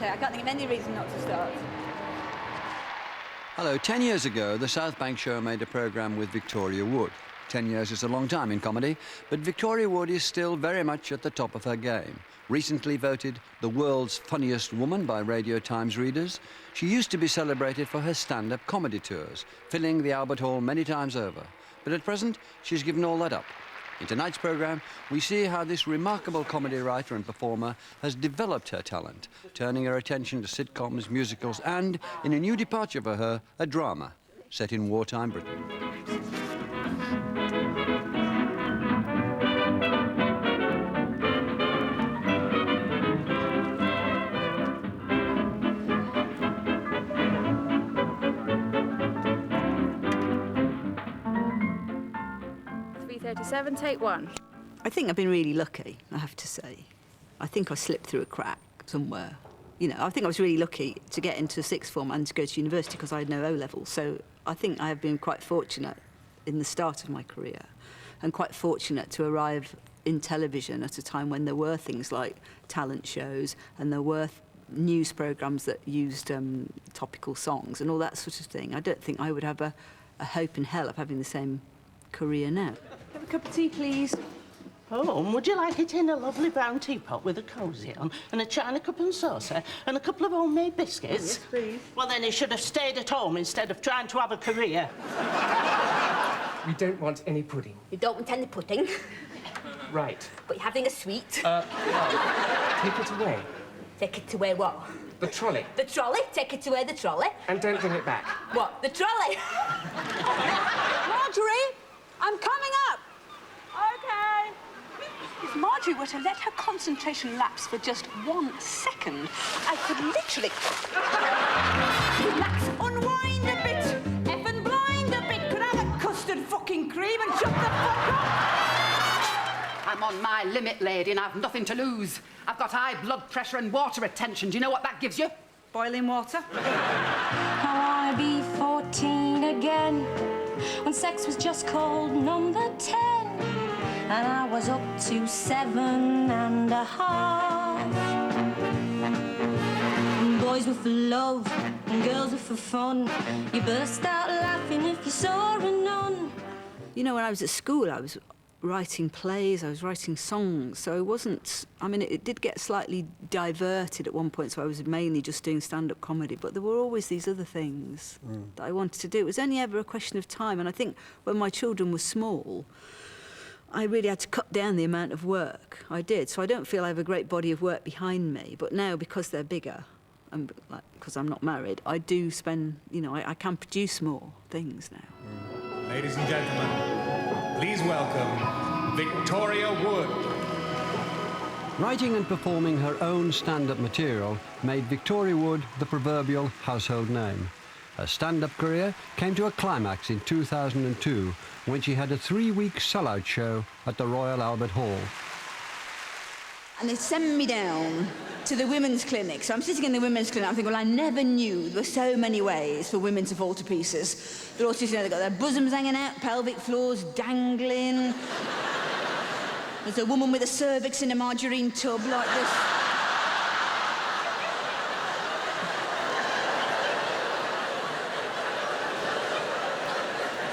Okay, I can't think of any reason not to start. Hello, 10 years ago, the South Bank Show made a programme with Victoria Wood. 10 years is a long time in comedy, but Victoria Wood is still very much at the top of her game. Recently voted the world's funniest woman by Radio Times readers, she used to be celebrated for her stand-up comedy tours, filling the Albert Hall many times over. But at present, she's given all that up. In tonight's programme, we see how this remarkable comedy writer and performer has developed her talent, turning her attention to sitcoms, musicals, and, in a new departure for her, a drama set in wartime Britain. Take one. I think I've been really lucky, I have to say. I think I slipped through a crack somewhere. You know, I think I was really lucky to get into sixth form and to go to university because I had no O-level. So I think I have been quite fortunate in the start of my career and quite fortunate to arrive in television at a time when there were things like talent shows and there were news programmes that used topical songs and all that sort of thing. I don't think I would have a hope in hell of having the same career now. Have a cup of tea, please. Oh, and would you like it in a lovely brown teapot with a cosy on and a china cup and saucer and a couple of homemade biscuits? Yes, please. Well, then you should have stayed at home instead of trying to have a career. We don't want any pudding. You don't want any pudding, Right. but you're having a sweet. Take it away. Take it away what? The trolley. The trolley? Take it away the trolley. And don't bring it back. What? The trolley? Marjorie, I'm coming up. OK. If Marjorie were to let her concentration lapse for just 1 second, I could literally... Relax, unwind a bit, effing blind a bit. Could I have a custard fucking cream and shut the fuck up? I'm on my limit, lady, and I've nothing to lose. I've got high blood pressure and water retention. Do you know what that gives you? Boiling water? I be 14 again, when sex was just called number 10, and I was up to 7.5. And boys were for love, and girls were for fun. You burst out laughing if you saw a nun. You know, when I was at school, I was writing plays, I was writing songs, so I wasn't... I mean, it did get slightly diverted at one point, so I was mainly just doing stand-up comedy, but there were always these other things that I wanted to do. It was only ever a question of time, and I think when my children were small, I really had to cut down the amount of work I did, so I don't feel I have a great body of work behind me, but now, because they're bigger, and because I'm not married, I do spend, you know, I can produce more things now. Ladies and gentlemen, please welcome Victoria Wood. Writing and performing her own stand-up material made Victoria Wood the proverbial household name. Her stand-up career came to a climax in 2002 when she had a 3-week sellout show at the Royal Albert Hall. And they send me down to the women's clinic. So I'm sitting in the women's clinic, I'm thinking, well, I never knew there were so many ways for women to fall to pieces. They're all sitting there, they've got their bosoms hanging out, pelvic floors dangling. There's a woman with a cervix in a margarine tub like this.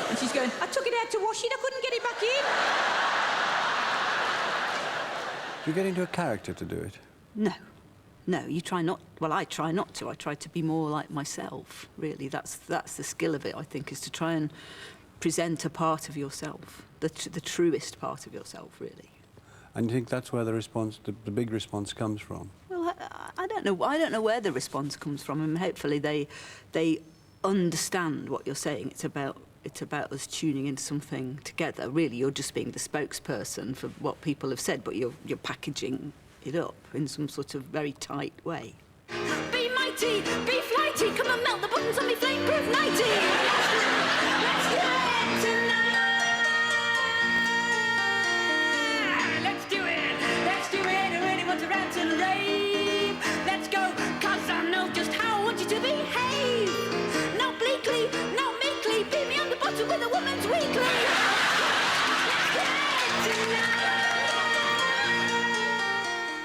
And she's going, I took it out to wash it, I couldn't get it back in. Do you get into a character to do it? No, you try not... Well, I try not to. I try to be more like myself, really. That's the skill of it, I think, is to try and present a part of yourself, the truest part of yourself, really. And you think that's where the response, the big response comes from? Well, I don't know. I don't know where the response comes from, and hopefully they understand what you're saying. It's about us tuning into something together. Really, you're just being the spokesperson for what people have said, but you're packaging it up in some sort of very tight way. Be mighty, be flighty, come and melt the buttons on me flame-proof nighty. Let's do it tonight. Let's do it, I really want to rant and rave. Let's go, 'cause I know just how I want you to behave. No bleakly, no meekly, beat me on the bottom with a woman's weekly. Let's do it tonight.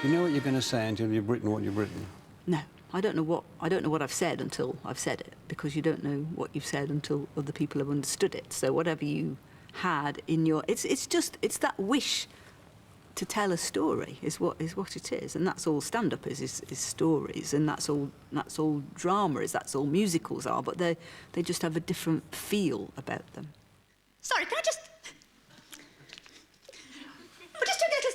You know what you're going to say until you've written what you've written? No, I don't know what I've said until I've said it, because you don't know what you've said until other people have understood it. So whatever you had in your, it's that wish to tell a story is what it is, and that's all stand-up is stories, and that's all drama is, that's all musicals are, but they just have a different feel about them. Sorry, can I just... But just a little...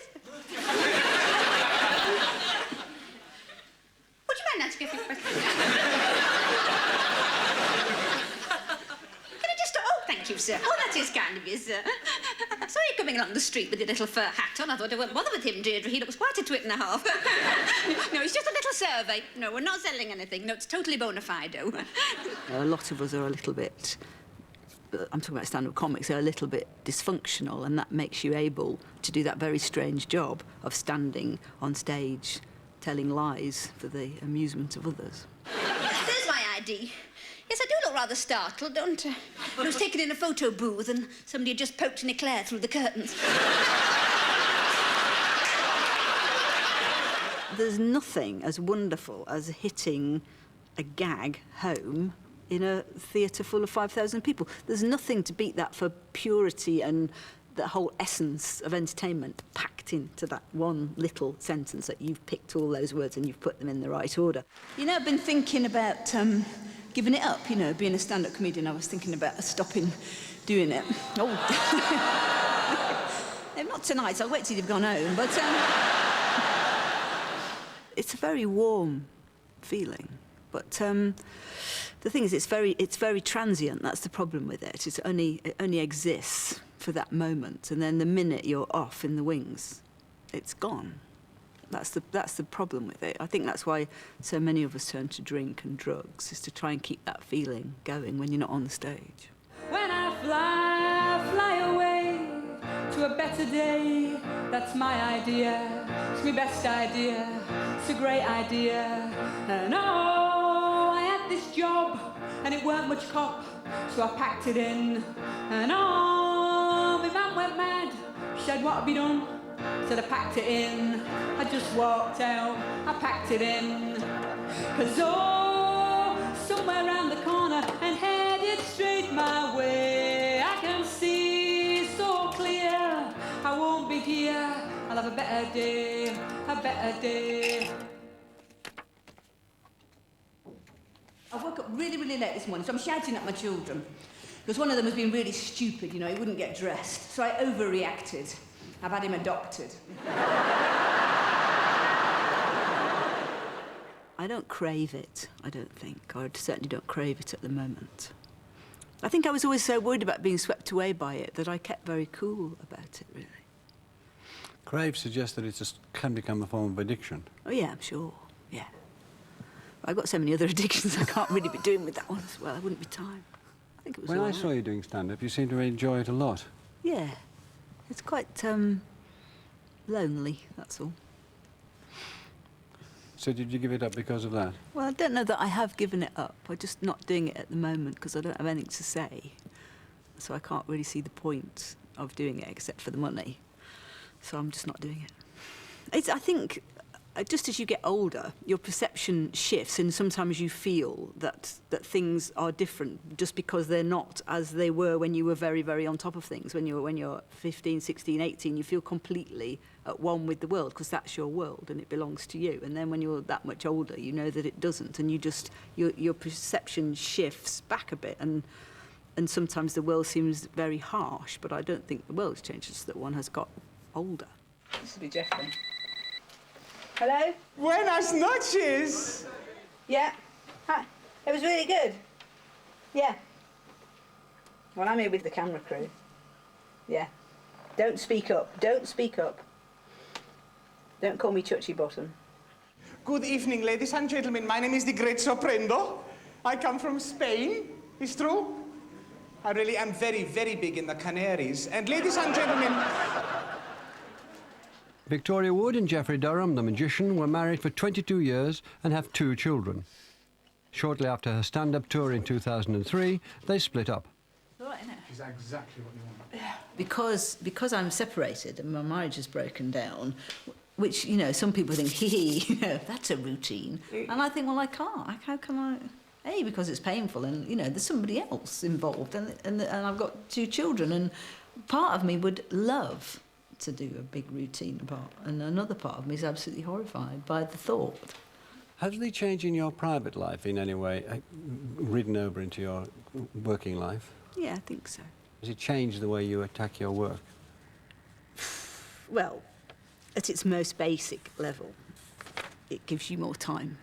Would you mind asking a few questions? Can I just... Oh, thank you, sir. Oh, that is kind of you, sir. I saw you coming along the street with your little fur hat on. I thought I wouldn't bother with him, Deirdre. He looks quite a twit and a half. No, it's just a little survey. No, we're not selling anything. No, it's totally bona fide. A lot of us are a little bit... I'm talking about stand-up comics, they're a little bit dysfunctional, and that makes you able to do that very strange job of standing on stage telling lies for the amusement of others. There's my ID. Yes, I do look rather startled, don't I? I was taken in a photo booth and somebody had just poked an eclair through the curtains. There's nothing as wonderful as hitting a gag home in a theatre full of 5,000 people. There's nothing to beat that for purity and the whole essence of entertainment packed into that one little sentence that you've picked all those words and you've put them in the right order. You know, I've been thinking about giving it up, you know, being a stand-up comedian. I was thinking about stopping doing it. Oh. Not tonight, I'll wait till you've gone home, but... It's a very warm feeling, but the thing is, it's very transient. That's the problem with it. It only exists for that moment, and then the minute you're off in the wings, it's gone. That's the problem with it. I think that's why so many of us turn to drink and drugs, is to try and keep that feeling going when you're not on the stage. When I fly away to a better day, that's my idea. It's my best idea. It's a great idea. And oh, I had this job and it weren't much cop, so I packed it in. And oh, my man went mad. She said, what have you done? Said I packed it in. I just walked out. I packed it in. 'Cause oh, somewhere around the corner and headed straight my way, I can see so clear I won't be here. I'll have a better day, a better day. I woke up really, really late this morning, so I'm shouting at my children. Because one of them has been really stupid, you know, he wouldn't get dressed. So I overreacted. I've had him adopted. I don't crave it, I don't think. I certainly don't crave it at the moment. I think I was always so worried about being swept away by it that I kept very cool about it, really. Crave suggests that it just can become a form of addiction. Oh, yeah, I'm sure, yeah. But I've got so many other addictions I can't really be doing with that one as well. I wouldn't be time. I think it was When all I right. saw you doing stand-up, you seemed to enjoy it a lot. Yeah. It's quite, lonely, that's all. So did you give it up because of that? Well, I don't know that I have given it up. I'm just not doing it at the moment because I don't have anything to say. So I can't really see the point of doing it except for the money. So I'm just not doing it. I think, just as you get older, your perception shifts, and sometimes you feel that things are different just because they're not as they were when you were very, very on top of things. When you're 15, 16, 18, you feel completely at one with the world because that's your world and it belongs to you. And then when you're that much older, you know that it doesn't, and your perception shifts back a bit, and sometimes the world seems very harsh, but I don't think the world's changed, it's that one has got older. This will be Jeffrey. Hello? Buenas noches. Yeah. Hi. It was really good. Yeah. Well, I'm here with the camera crew. Yeah. Don't speak up. Don't speak up. Don't call me Chuchy Bottom. Good evening, ladies and gentlemen. My name is the Great Sorprendo. I come from Spain. It's true. I really am very, very big in the Canaries. And ladies and gentlemen... Victoria Wood and Geoffrey Durham, the magician, were married for 22 years and have 2 children. Shortly after her stand-up tour in 2003, they split up. Is that exactly what you want? Because I'm separated and my marriage has broken down, which, you know, some people think, you know, that's a routine. And I think, well, I can't. How can I? A, because it's painful, and, you know, there's somebody else involved, and I've got 2 children, and part of me would love to do a big routine part, and another part of me is absolutely horrified by the thought. Has the change in your private life in any way ridden over into your working life? Yeah, I think so. Has it changed the way you attack your work? Well, at its most basic level, it gives you more time.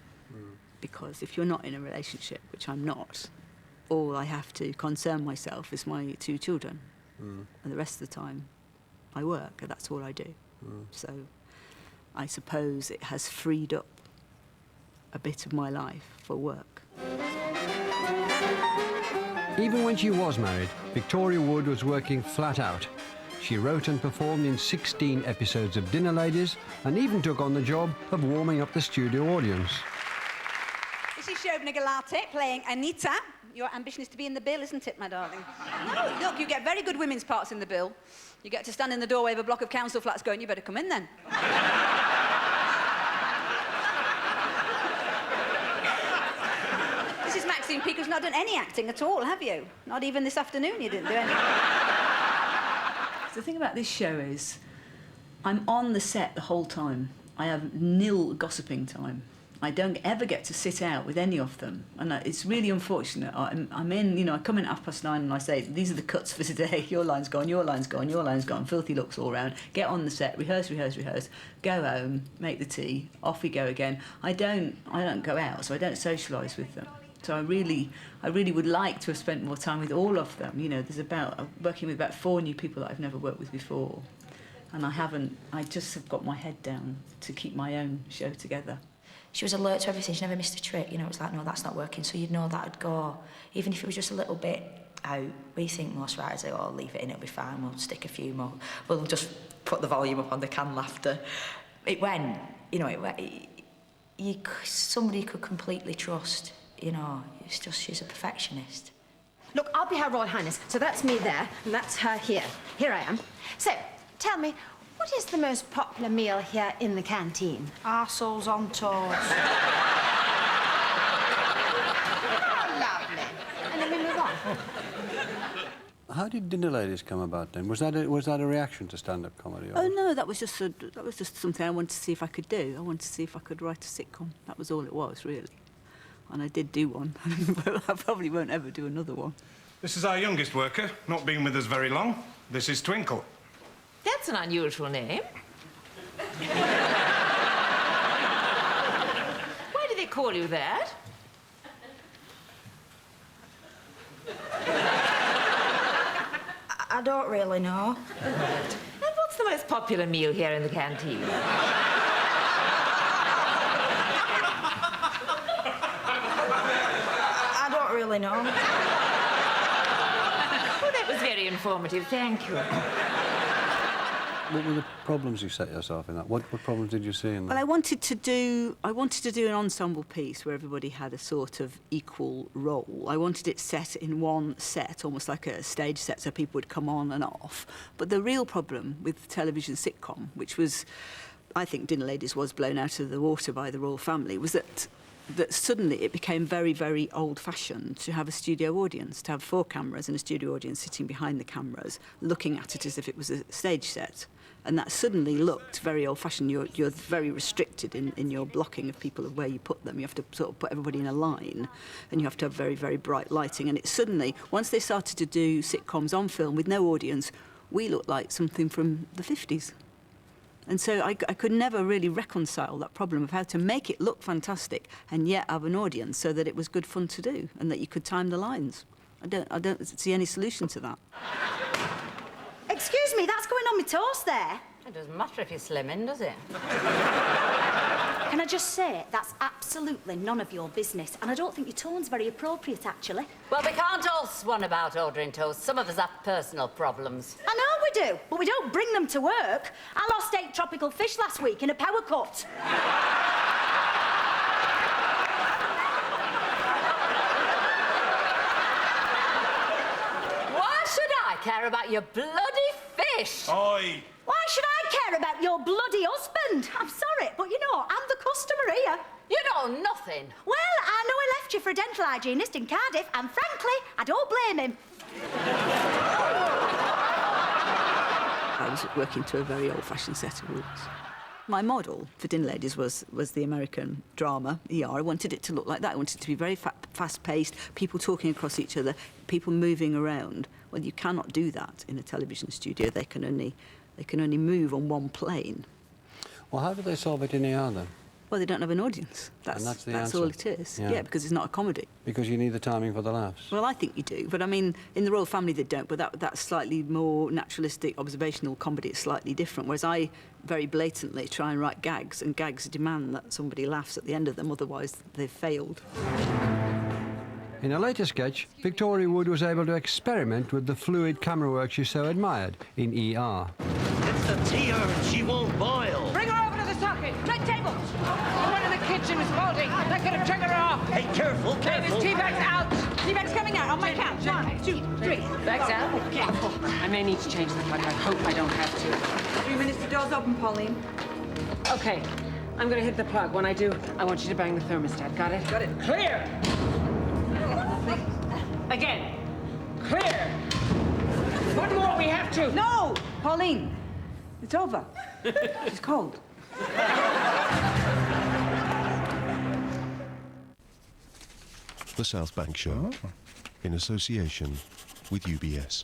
Because if you're not in a relationship, which I'm not, all I have to concern myself is my 2 children. And the rest of the time, I work, and that's all I do. So I suppose it has freed up a bit of my life for work. Even when she was married, Victoria Wood was working flat out. She wrote and performed in 16 episodes of Dinner Ladies, and even took on the job of warming up the studio audience. This is Shobna Galate playing Anita. Your ambition is to be in the bill, isn't it, my darling? No, look, you get very good women's parts in the bill. You get to stand in the doorway of a block of council flats going, you better come in then. This is Maxine Peake, who's not done any acting at all, have you? Not even this afternoon you didn't do anything. The thing about this show is I'm on the set the whole time. I have nil gossiping time. I don't ever get to sit out with any of them, and it's really unfortunate. I'm in, you know, I come in at 9:30 and I say, these are the cuts for today. Your line's gone, your line's gone, your line's gone. Filthy looks all round. Get on the set, rehearse, go home, make the tea, off we go again. I don't go out, so I don't socialise with them. So I really would like to have spent more time with all of them. You know, I'm working with about 4 new people that I've never worked with before, and I just have got my head down to keep my own show together. She was alert to everything. She never missed a trick. You know, it was like, no, that's not working. So you'd know that'd go. Even if it was just a little bit out, we think most writers say, oh, leave it in, it'll be fine. We'll stick a few more. We'll just put the volume up on the canned laughter. It went, you know, somebody you could completely trust. You know, it's just, she's a perfectionist. Look, I'll be Her Royal Highness. So that's me there, and that's her here. Here I am. So, tell me, what is the most popular meal here in the canteen? Arseholes on toast. Oh, lovely. And then we move on. How did Dinner Ladies come about then? Was that a reaction to stand-up comedy? Or? Oh no, that was just something I wanted to see if I could do. I wanted to see if I could write a sitcom. That was all it was, really. And I did do one. I probably won't ever do another one. This is our youngest worker, not been with us very long. This is Twinkle. That's an unusual name. Why do they call you that? I don't really know. And what's the most popular meal here in the canteen? I don't really know. Well, that was very informative, thank you. What were the problems you set yourself in that? What problems did you see in that? Well, I wanted to do an ensemble piece where everybody had a sort of equal role. I wanted it set in one set, almost like a stage set, so people would come on and off. But the real problem with television sitcom, which was, I think Dinner Ladies was blown out of the water by the royal family, was that suddenly it became very, very old-fashioned to have a studio audience, to have 4 cameras and a studio audience sitting behind the cameras, looking at it as if it was a stage set. And that suddenly looked very old-fashioned. You're very restricted in your blocking of people, of where you put them. You have to sort of put everybody in a line, and you have to have very, very bright lighting. And it suddenly, once they started to do sitcoms on film with no audience, we looked like something from the 50s. And so I could never really reconcile that problem of how to make it look fantastic and yet have an audience so that it was good fun to do and that you could time the lines. I don't see any solution to that. Excuse me, that's going on my toast there. It doesn't matter if you're slimming, does it? Can I just say, that's absolutely none of your business, and I don't think your tone's very appropriate, actually. Well, we can't all swan about ordering toast. Some of us have personal problems. I know we do, but we don't bring them to work. I lost 8 tropical fish last week in a power cut. Why should I care about your bloody fish? Oi! Why should I care about your bloody husband. I'm sorry, but you know, I'm the customer here. You know nothing. Well, I know he left you for a dental hygienist in Cardiff, and frankly, I don't blame him. I was working to a very old-fashioned set of rules. My model for Dinner Ladies was the American drama, ER. I wanted it to look like that. I wanted it to be very fast-paced, people talking across each other, people moving around. Well, you cannot do that in a television studio. They can only move on one plane. Well, how do they solve it in ER, then? Well, they don't have an audience. That's all it is. Yeah, because it's not a comedy. Because you need the timing for the laughs. Well, I think you do, but I mean, in the Royal Family they don't, but that's slightly more naturalistic, observational comedy. It's slightly different, whereas I very blatantly try and write gags, and gags demand that somebody laughs at the end of them, otherwise they've failed. In a later sketch, Victoria Wood was able to experiment with the fluid camera work she so admired in ER. It's the tea urn, she won't boil. Bring her over to the socket. Red table. The one in the kitchen is faulty. That could have triggered her off. Hey, careful, careful. Ladies, tea bags out. Tea bags coming out on my count. 1, 2, 3. Bags out. Careful. I may need to change them, but I hope I don't have to. 3 minutes, the door's open, Pauline. Okay. I'm going to hit the plug. When I do, I want you to bang the thermostat. Got it? Got it. Clear! Again. Clear! One more, we have to. No! Pauline, it's over. She's cold. The South Bank Show, in association with UBS.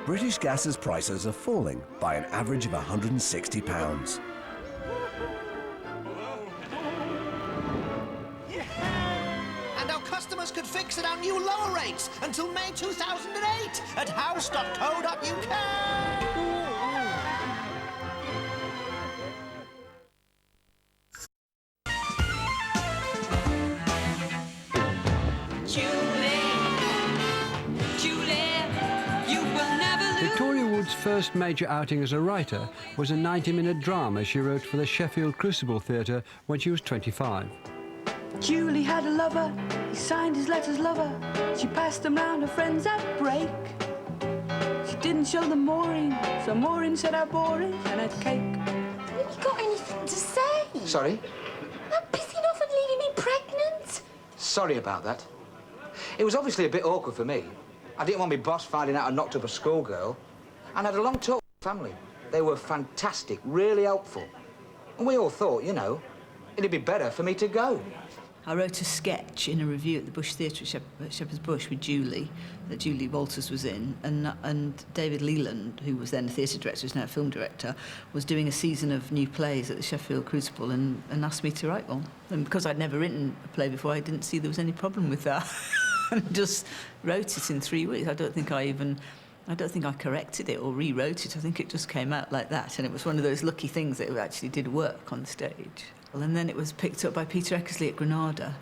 British Gas's prices are falling by an average of £160. And our customers could fix it at new lower rates until May 2008 at house.co.uk. Victoria Wood's first major outing as a writer was a 90-minute drama she wrote for the Sheffield Crucible Theatre when she was 25. Julie had a lover. He signed his letters lover. She passed them round her friends at break. She didn't show them Maureen, so Maureen said how boring and had cake. Have you got anything to say? Sorry? I'm pissing off and leaving me pregnant. Sorry about that. It was obviously a bit awkward for me. I didn't want my boss finding out I knocked up a schoolgirl. And I had a long talk with the family. They were fantastic, really helpful. And we all thought, you know, it'd be better for me to go. I wrote a sketch in a review at the Bush Theatre at Shepherd's Bush with Julie, that Julie Walters was in, and David Leland, who was then a theatre director, who's now a film director, was doing a season of new plays at the Sheffield Crucible and asked me to write one. And because I'd never written a play before, I didn't see there was any problem with that. And just wrote it in 3 weeks. I don't think I corrected it or rewrote it. I think it just came out like that, and it was one of those lucky things that it actually did work on stage. And then it was picked up by Peter Eckersley at Granada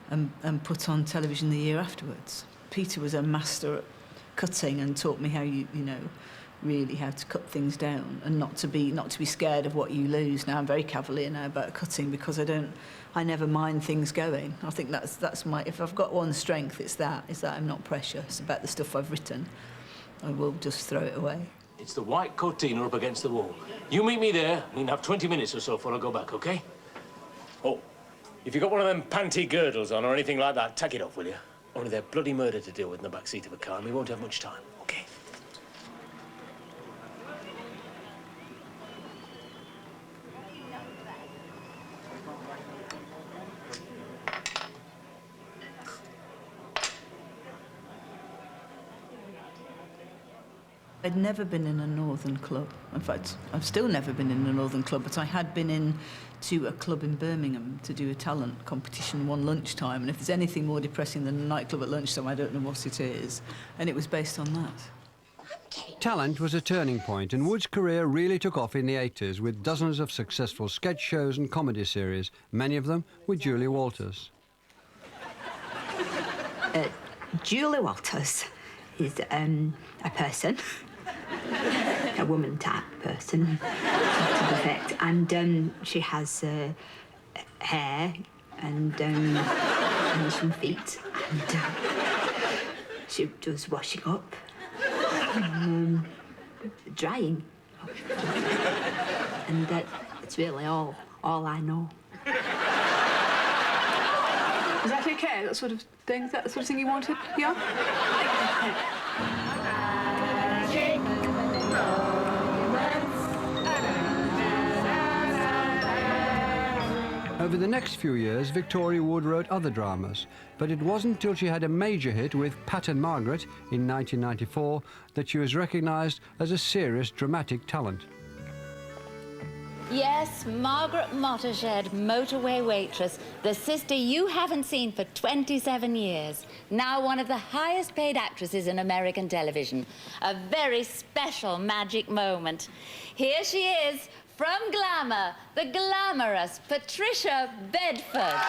and put on television the year afterwards. Peter was a master at cutting and taught me how you know, really how to cut things down and not to be scared of what you lose. Now I'm very cavalier now about cutting because I never mind things going. I think that's my, if I've got one strength, it's that I'm not precious about the stuff I've written. I will just throw it away. It's the white cortina up against the wall. You meet me there. We can have 20 minutes or so before I go back, OK? Oh, if you've got one of them panty girdles on or anything like that, take it off, will you? Only they're bloody murder to deal with in the back seat of a car, and we won't have much time, OK? I'd never been in a northern club. In fact, I've still never been in a northern club, but I had been in to a club in Birmingham to do a talent competition one lunchtime, and if there's anything more depressing than a nightclub at lunchtime, I don't know what it is. And it was based on that. Talent was a turning point, and Wood's career really took off in the 80s with dozens of successful sketch shows and comedy series, many of them with Julie Walters. Julie Walters is a person a woman type person, sort of effect. And she has hair and some feet. And she does washing up, drying. And it's really all I know. Is that okay? That sort of thing? Is that the sort of thing you wanted? Yeah? Over the next few years, Victoria Wood wrote other dramas, but it wasn't until she had a major hit with Pat and Margaret in 1994 that she was recognised as a serious dramatic talent. Yes, Margaret Mottershed, motorway waitress, the sister you haven't seen for 27 years. Now one of the highest paid actresses in American television. A very special magic moment. Here she is, from Glamour, the glamorous Patricia Bedford.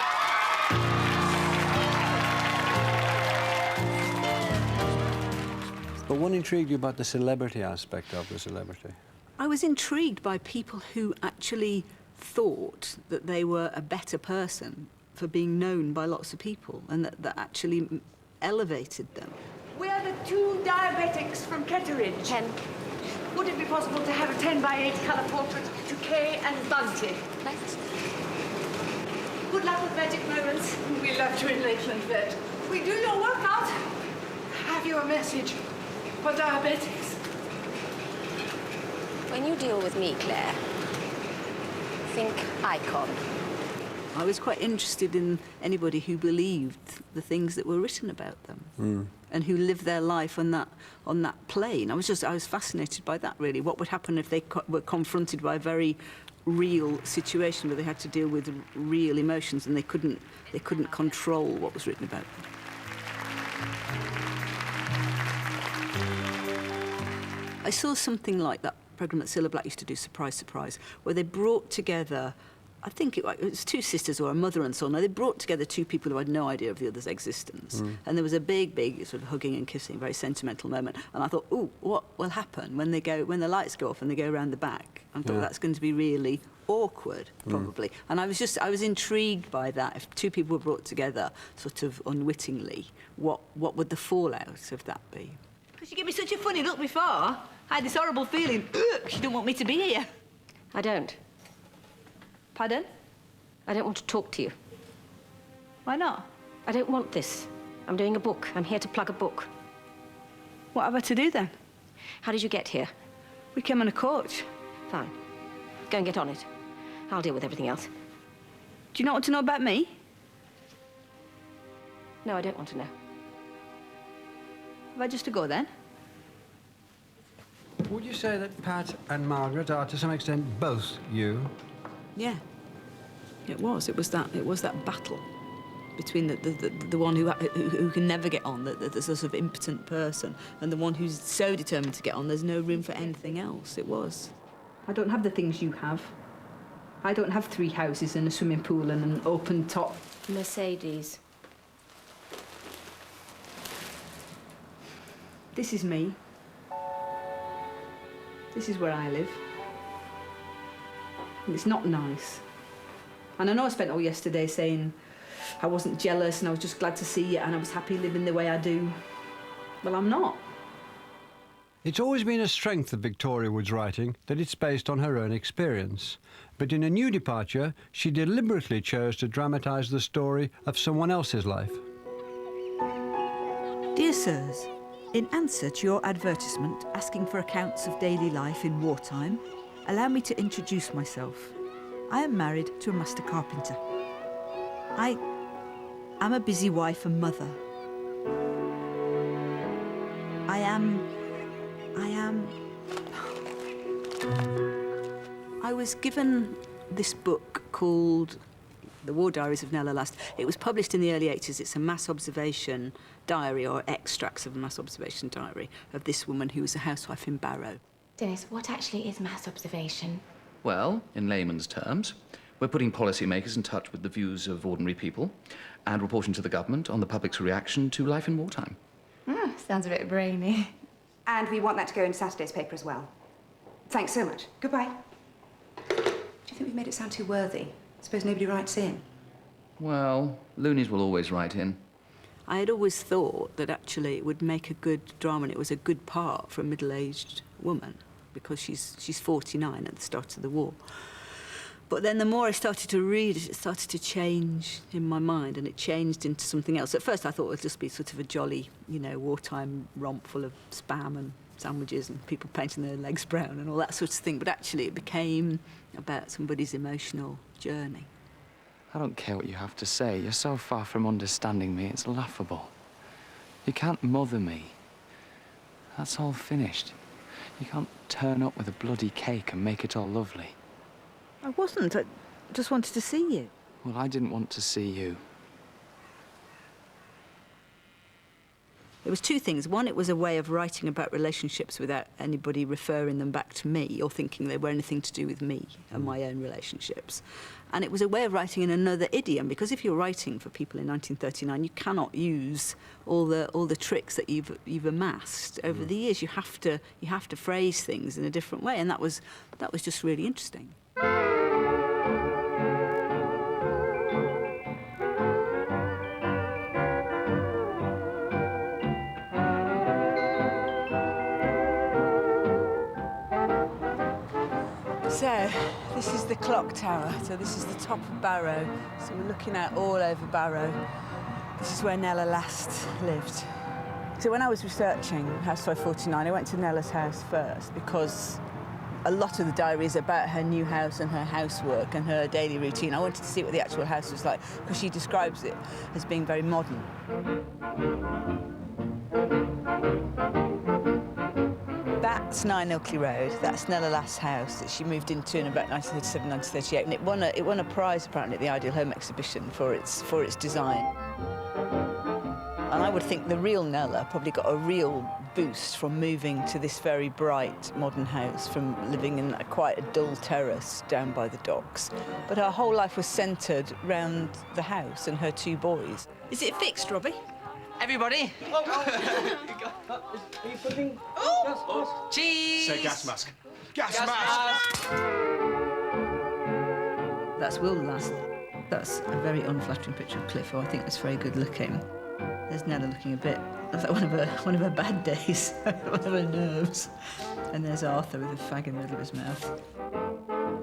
But what intrigued you about the celebrity aspect of the celebrity? I was intrigued by people who actually thought that they were a better person for being known by lots of people, and that actually elevated them. We are the two diabetics from Kettering. Ken, would it be possible to have a 10x8 colour portrait to Kay and Bunty? Thanks. Good luck with magic moments. We love to in Lakeland Vet. We do your workout. Have you a message for diabetics? When you deal with me, Claire, think icon. I was quite interested in anybody who believed the things that were written about them and who lived their life on that plane. I was fascinated by that, really. What would happen if they were confronted by a very real situation where they had to deal with real emotions and they couldn't control what was written about them. I saw something like that programme that Cilla Black used to do, Surprise, Surprise, where they brought together, I think it was two sisters or a mother and son. They brought together two people who had no idea of the other's existence. And there was a big sort of hugging and kissing, very sentimental moment. And I thought, ooh, what will happen when the lights go off and they go around the back? I thought that's going to be really awkward, probably. And I was intrigued by that. If two people were brought together, sort of unwittingly, what would the fallout of that be? Because you gave me such a funny look before. I had this horrible feeling, you don't want me to be here. I don't. Pardon? I don't want to talk to you. Why not? I don't want this. I'm doing a book. I'm here to plug a book. What have I to do then? How did you get here? We came on a coach. Fine. Go and get on it. I'll deal with everything else. Do you not want to know about me? No, I don't want to know. Have I just to go then? Would you say that Pat and Margaret are, to some extent, both you? Yeah, it was. It was that battle between the one who can never get on, the sort of impotent person, and the one who's so determined to get on. There's no room for anything else. It was. I don't have the things you have. I don't have 3 houses and a swimming pool and an open top. Mercedes. This is me. This is where I live. And it's not nice. And I know I spent all yesterday saying I wasn't jealous and I was just glad to see you and I was happy living the way I do. Well, I'm not. It's always been a strength of Victoria Wood's writing that it's based on her own experience. But in a new departure, she deliberately chose to dramatise the story of someone else's life. Dear Sirs, in answer to your advertisement asking for accounts of daily life in wartime, allow me to introduce myself. I am married to a master carpenter. I am a busy wife and mother. I was given this book called The War Diaries of Nella Last. It was published in the early 80s. It's a mass observation diary, or extracts of a mass observation diary, of this woman who was a housewife in Barrow. Dennis, what actually is mass observation? Well, in layman's terms, we're putting policymakers in touch with the views of ordinary people and reporting to the government on the public's reaction to life in wartime. Sounds a bit brainy. And we want that to go in Saturday's paper as well. Thanks so much. Goodbye. Do you think we've made it sound too worthy? Suppose nobody writes in. Well, loonies will always write in. I had always thought that actually it would make a good drama and it was a good part for a middle-aged woman because she's 49 at the start of the war. But then the more I started to read it, it started to change in my mind, and it changed into something else. At first I thought it would just be sort of a jolly, you know, wartime romp full of spam and sandwiches and people painting their legs brown and all that sort of thing, but actually it became about somebody's emotional journey. I don't care what you have to say. You're so far from understanding me, it's laughable. You can't mother me. That's all finished. You can't turn up with a bloody cake and make it all lovely. I wasn't. I just wanted to see you. Well, I didn't want to see you. It was two things. One, it was a way of writing about relationships without anybody referring them back to me or thinking they were anything to do with me and my own relationships. And it was a way of writing in another idiom, because if you're writing for people in 1939, you cannot use all the tricks that you've amassed over the years. You have to phrase things in a different way, and that was just really interesting. So, this is the clock tower. So this is the top of Barrow. So we're looking out all over Barrow. This is where Nella last lived. So when I was researching Housewife 49, I went to Nella's house first because a lot of the diary is about her new house and her housework and her daily routine. I wanted to see what the actual house was like because she describes it as being very modern. That's 9 Ilkley Road. That's Nella Last's house that she moved into in about 1937, 1938, and it won a prize apparently at the Ideal Home Exhibition for its design. And I would think the real Nella probably got a real boost from moving to this very bright modern house, from living in quite a dull terrace down by the docks. But her whole life was centred round the house and her two boys. Is it fixed, Robbie? Everybody. Are you putting Cheese. Say gas mask. Gas mask. That's Will Last. That's a very unflattering picture of Cliff, who I think was very good looking. There's Nella looking a bit like one of her bad days, one of her nerves. And there's Arthur with a fag in the middle of his mouth.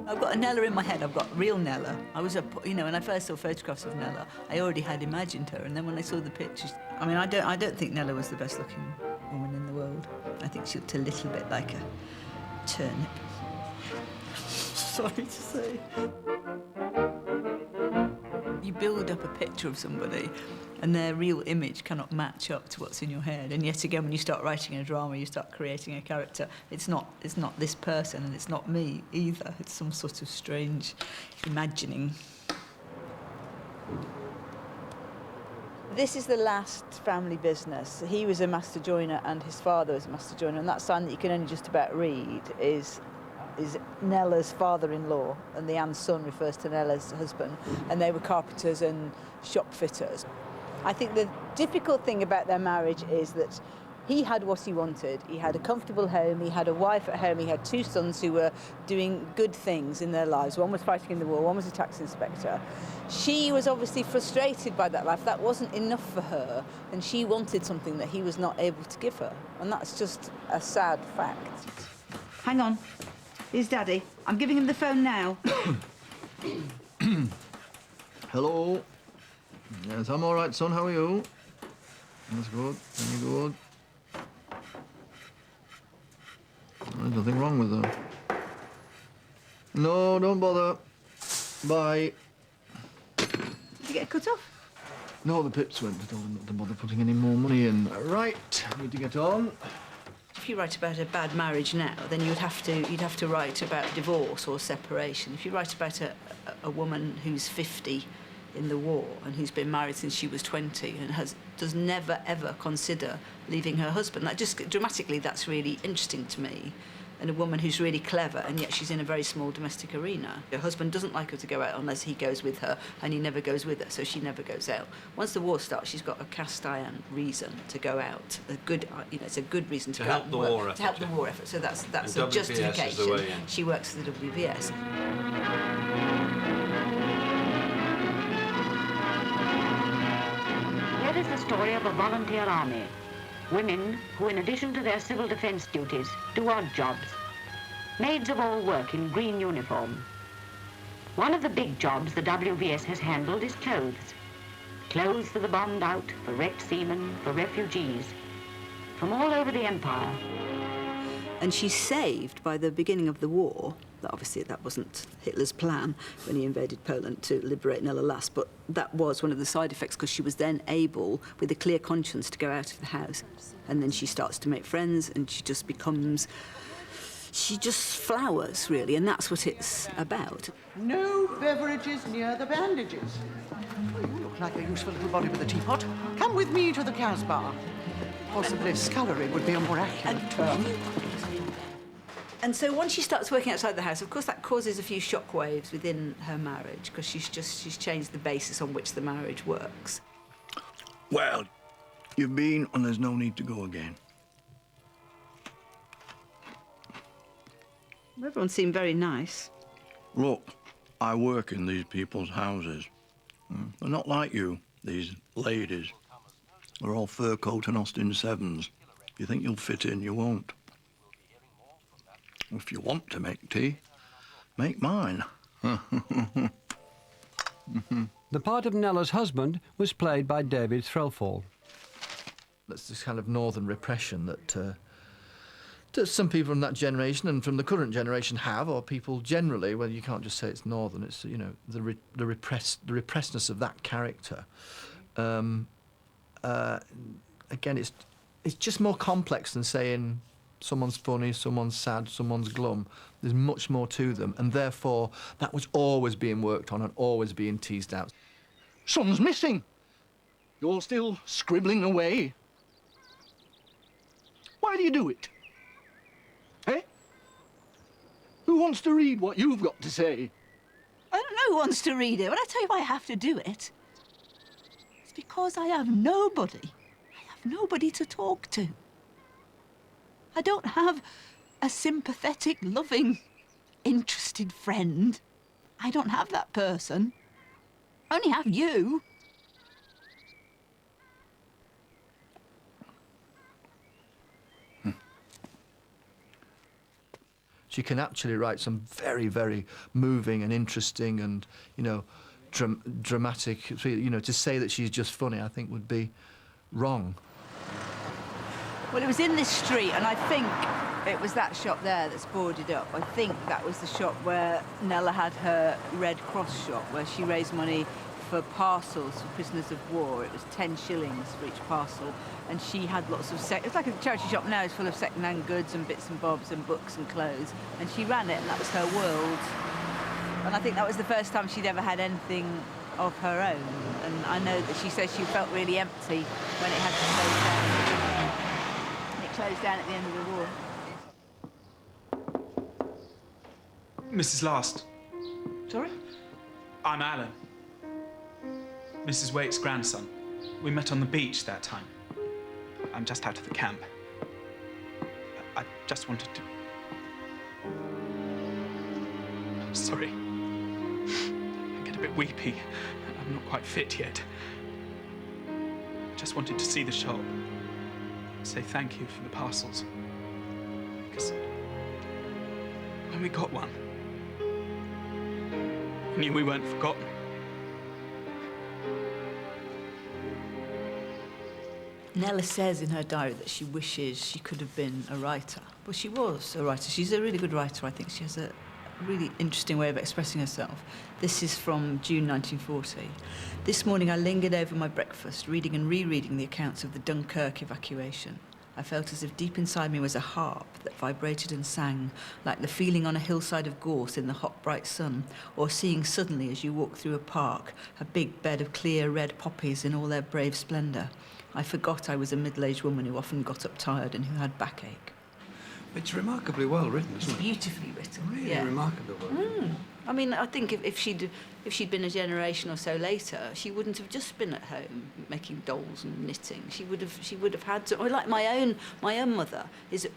I've got a Nella in my head. I've got real Nella. When I first saw photographs of Nella, I already had imagined her. And then when I saw the pictures, I mean, I don't think Nella was the best looking woman in the world. I think she looked a little bit like a turnip. Sorry to say. You build up a picture of somebody and their real image cannot match up to what's in your head. And yet again, when you start writing a drama, you start creating a character, it's not this person and it's not me either. It's some sort of strange imagining. This is the last family business. He was a master joiner and his father was a master joiner, and that sign that you can only just about read is Nella's father-in-law, and the Anne's son refers to Nella's husband, and they were carpenters and shop fitters. I think the difficult thing about their marriage is that he had what he wanted. He had a comfortable home, he had a wife at home, he had two sons who were doing good things in their lives. One was fighting in the war, one was a tax inspector. She was obviously frustrated by that life. That wasn't enough for her, and she wanted something that he was not able to give her. And that's just a sad fact. Hang on. Here's Daddy. I'm giving him the phone now. Hello. Yes, I'm all right, son. How are you? That's good. Very good. There's nothing wrong with her. No, don't bother. Bye. Did you get cut off? No, the pips went. I told them not to bother putting any more money in. Right, need to get on. If you write about a bad marriage now, then you'd have to write about divorce or separation. If you write about a woman who's 50 in the war and who's been married since she was 20 and does never ever consider leaving her husband, that just dramatically, that's really interesting to me. and a woman who's really clever, and yet she's in a very small domestic arena. Her husband doesn't like her to go out unless he goes with her, and he never goes with her, so she never goes out. Once the war starts, she's got a cast iron reason to go out. A good, it's a good reason to go help out the and work, war effort. to help the war effort. So that's And a WVS is the justification. way in. She works for the WVS. Here is the story of a volunteer army. Women who, in addition to their civil defense duties, do odd jobs. Maids of all work in green uniform. One of the big jobs the WVS has handled is clothes. Clothes for the bombed out, for wrecked seamen, for refugees. From all over the empire. And she's saved by the beginning of the war. Obviously, that wasn't Hitler's plan when he invaded Poland to liberate Nella Last, but that was one of the side effects, because she was then able, with a clear conscience, to go out of the house. And then she starts to make friends, and she just becomes... She just flowers, really, and that's what it's about. No beverages near the bandages. You look like a useful little body with a teapot. Come with me to the Casbah. Possibly scullery would be a more accurate term. And so once she starts working outside the house, of course, that causes a few shockwaves within her marriage, because she's changed the basis on which the marriage works. Well, you've been, and there's no need to go again. Everyone seemed very nice. Look, I work in these people's houses. They're not like you, these ladies. They're all fur coat and Austin 7s. You think you'll fit in, you won't. If you want to make tea, make mine. The part of Nella's husband was played by David Threlfall. That's this kind of northern repression that some people from that generation and from the current generation have, or people generally. Well, you can't just say it's northern. It's, you know, the repressedness of that character. Again, it's just more complex than saying someone's funny, someone's sad, someone's glum. There's much more to them, and therefore that was always being worked on and always being teased out. Son's missing. You're still scribbling away. Why do you do it? Eh? Who wants to read what you've got to say? I don't know who wants to read it, but I tell you why I have to do it. It's because I have nobody. I have nobody to talk to. I don't have a sympathetic, loving, interested friend. I don't have that person. I only have you. She can actually write some very, very moving and interesting and, you know, dramatic. You know, to say that she's just funny, I think, would be wrong. Well, it was in this street, and I think it was that shop there that's boarded up. I think that was the shop where Nella had her Red Cross shop, where she raised money for parcels for prisoners of war. It was 10 shillings for each parcel, and she had lots of it's like a charity shop now. It's full of second-hand goods and bits and bobs and books and clothes, and she ran it, and that was her world. And I think that was the first time she'd ever had anything of her own. And I know that she says she felt really empty when it had to close down. Closed down at the end of the war. Mrs. Last. Sorry? I'm Alan. Mrs. Waite's grandson. We met on the beach that time. I'm just out of the camp. I just wanted to... Sorry. I get a bit weepy. I'm not quite fit yet. Just wanted to see the shop. Say thank you for the parcels. Because when we got one, we knew we weren't forgotten. Nella says in her diary that she wishes she could have been a writer. Well, she was a writer. She's a really good writer, I think. She has a really interesting way of expressing herself. This is from June 1940. This morning I lingered over my breakfast, reading and rereading the accounts of the Dunkirk evacuation. I felt as if deep inside me was a harp that vibrated and sang, like the feeling on a hillside of gorse in the hot, bright sun, or seeing suddenly, as you walk through a park, a big bed of clear red poppies in all their brave splendour. I forgot I was a middle-aged woman who often got up tired and who had backache. It's remarkably well written, isn't it? Beautifully written. Really yeah. remarkably well written. I mean, I think if she'd been a generation or so later, she wouldn't have just been at home making dolls and knitting. She would have had to. Or like my own mother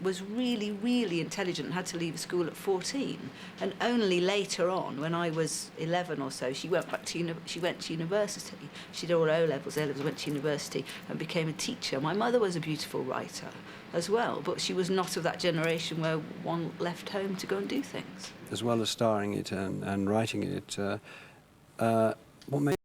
was really intelligent and had to leave school at 14, and only later on, when I was 11 or so, she went to university. She did all A-levels, went to university and became a teacher. My mother was a beautiful writer as well, but she was not of that generation where one left home to go and do things. As well as starring it and writing it, what made